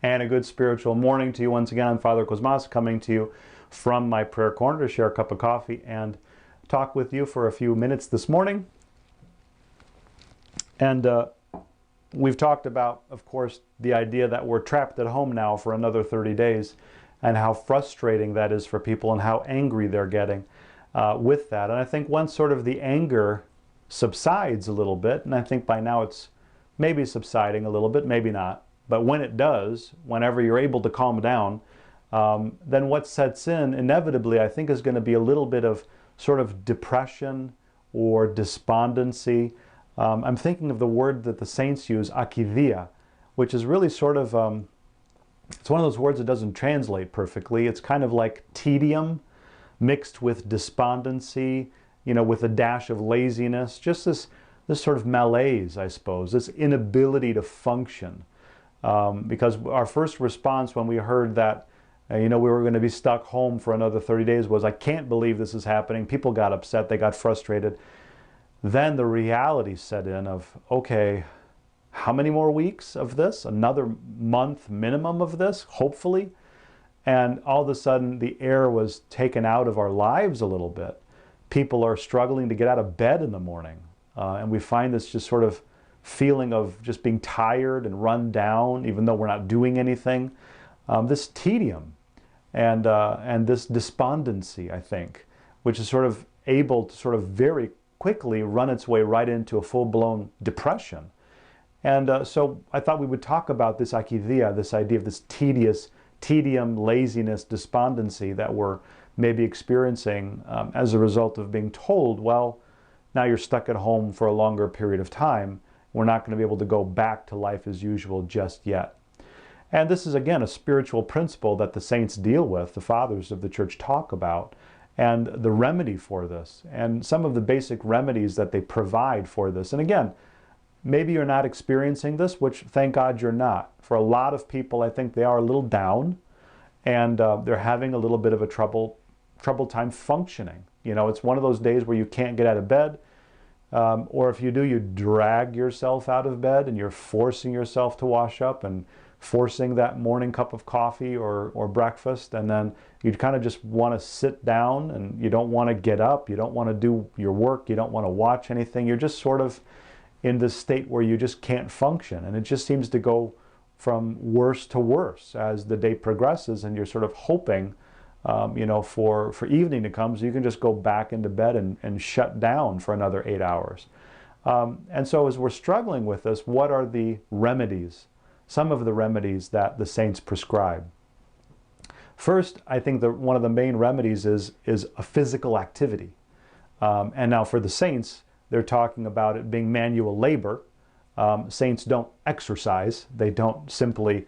And a good spiritual morning to you once again. I'm Father Cosmas, coming to you from my prayer corner to share a cup of coffee and talk with you for a few minutes this morning. And we've talked about, of course, the idea that we're trapped at home now for another 30 days and how frustrating that is for people and how angry they're getting with that. And I think once sort of the anger subsides a little bit, and I think by now it's maybe subsiding a little bit, maybe not, but when it does, whenever you're able to calm down, then what sets in inevitably, I think, is going to be a little bit of sort of depression or despondency. I'm thinking of the word that the saints use, Acavia, which is really sort of, it's one of those words that doesn't translate perfectly. It's kind of like tedium mixed with despondency, you know, with a dash of laziness, just this sort of malaise, I suppose, this inability to function. Because our first response when we heard that, we were going to be stuck home for another 30 days was, I can't believe this is happening. People got upset. They got frustrated. Then the reality set in of, okay, how many more weeks of this? Another month minimum of this, hopefully. And all of a sudden, the air was taken out of our lives a little bit. People are struggling to get out of bed in the morning. And we find this just sort of feeling of just being tired and run down, even though we're not doing anything. This tedium and this despondency, I think, which is sort of able to sort of very quickly run its way right into a full-blown depression. And so I thought we would talk about this Acavia, this idea of this tedium, laziness, despondency that we're maybe experiencing as a result of being told, well, now you're stuck at home for a longer period of time. We're not going to be able to go back to life as usual just yet. And this is, again, a spiritual principle that the saints deal with, the fathers of the church talk about, and the remedy for this, and some of the basic remedies that they provide for this. And again, maybe you're not experiencing this, which thank God you're not. For a lot of people, I think they are a little down, and they're having a little bit of a trouble time functioning. You know, it's one of those days where you can't get out of bed, or if you do, you drag yourself out of bed and you're forcing yourself to wash up and forcing that morning cup of coffee or breakfast, and then you kind of just want to sit down and you don't want to get up, you don't want to do your work, you don't want to watch anything. You're just sort of in this state where you just can't function, and it just seems to go from worse to worse as the day progresses, and you're sort of hoping for evening to come so you can just go back into bed and shut down for another 8 hours. And so as we're struggling with this, what are the remedies? Some of the remedies that the saints prescribe. First, I think that one of the main remedies is a physical activity. And now for the saints, they're talking about it being manual labor. Saints don't exercise. They don't simply,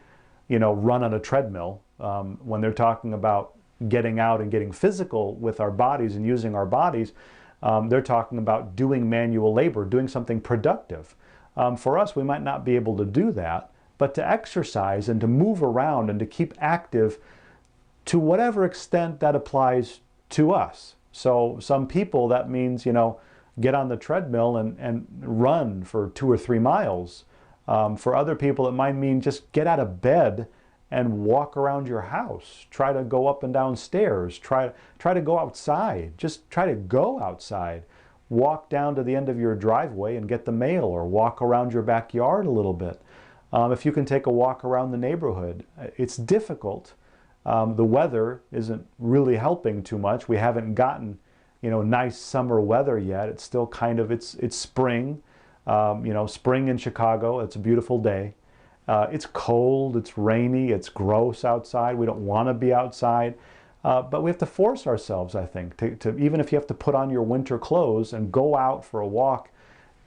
run on a treadmill. When they're talking about getting out and getting physical with our bodies and using our bodies, they're talking about doing manual labor, doing something productive. For us, we might not be able to do that, but to exercise and to move around and to keep active to whatever extent that applies to us. So some people, that means, get on the treadmill and run for 2 or 3 miles. For other people, it might mean just get out of bed and walk around your house. Try to go up and down stairs. Try to go outside. Just try to go outside. Walk down to the end of your driveway and get the mail, or walk around your backyard a little bit. If you can take a walk around the neighborhood. It's difficult. The weather isn't really helping too much. We haven't gotten, nice summer weather yet. It's still kind of, it's spring. Spring in Chicago. It's a beautiful day. It's cold, it's rainy, it's gross outside. We don't want to be outside. But we have to force ourselves, I think, to even if you have to put on your winter clothes and go out for a walk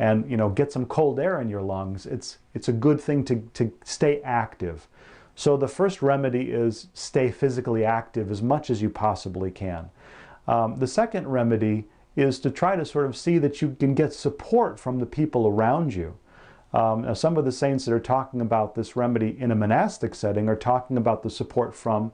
and, get some cold air in your lungs, it's a good thing to stay active. So the first remedy is stay physically active as much as you possibly can. The second remedy is to try to sort of see that you can get support from the people around you. Now, some of the saints that are talking about this remedy in a monastic setting are talking about the support from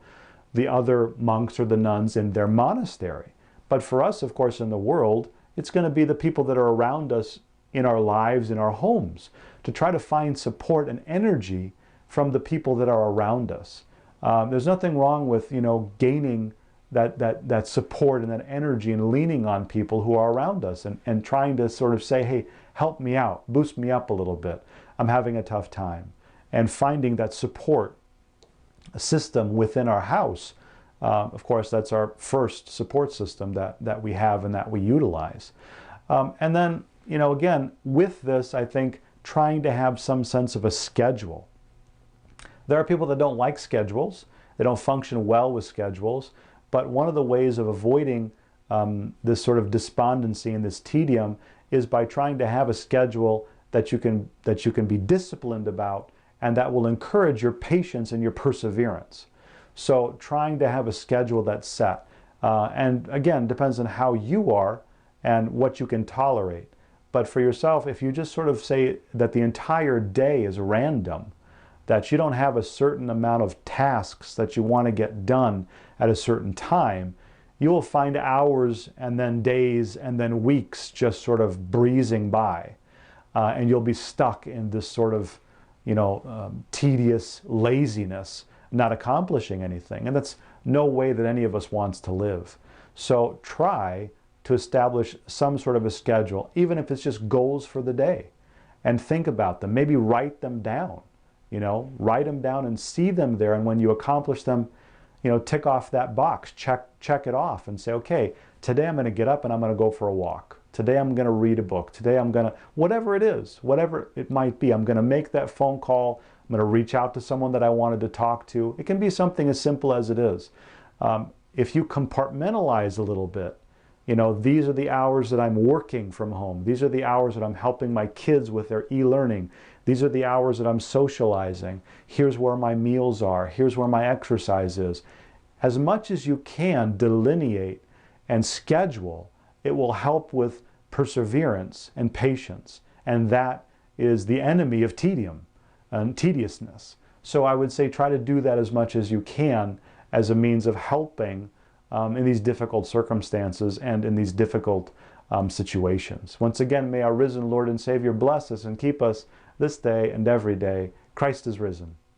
the other monks or the nuns in their monastery. But for us, of course, in the world, it's going to be the people that are around us in our lives, in our homes, to try to find support and energy from the people that are around us. There's nothing wrong with, gaining that support and that energy and leaning on people who are around us and trying to sort of say, hey, help me out, boost me up a little bit. I'm having a tough time. And finding that support system within our house. Of course, that's our first support system that we have and that we utilize. And then, again, with this, I think trying to have some sense of a schedule. There are people that don't like schedules. They don't function well with schedules. But one of the ways of avoiding this sort of despondency and this tedium is by trying to have a schedule that you can be disciplined about, and that will encourage your patience and your perseverance. So trying to have a schedule that's set. And again, depends on how you are and what you can tolerate. But for yourself, if you just sort of say that the entire day is random, that you don't have a certain amount of tasks that you want to get done at a certain time, you will find hours and then days and then weeks just sort of breezing by. And you'll be stuck in this sort of, tedious laziness, not accomplishing anything. And that's no way that any of us wants to live. So try to establish some sort of a schedule, even if it's just goals for the day, and think about them. Maybe write them down, write them down and see them there. And when you accomplish them, tick off that box, check it off and say, okay, today I'm going to get up and I'm going to go for a walk. Today I'm going to read a book. Today I'm going to, whatever it is, whatever it might be, I'm going to make that phone call. I'm going to reach out to someone that I wanted to talk to. It can be something as simple as it is. If you compartmentalize a little bit, these are the hours that I'm working from home. These are the hours that I'm helping my kids with their e-learning. These are the hours that I'm socializing. Here's where my meals are. Here's where my exercise is. As much as you can delineate and schedule, it will help with perseverance and patience. And that is the enemy of tedium and tediousness. So I would say try to do that as much as you can as a means of helping in these difficult circumstances and in these difficult situations. Once again, may our risen Lord and Savior bless us and keep us this day and every day. Christ is risen.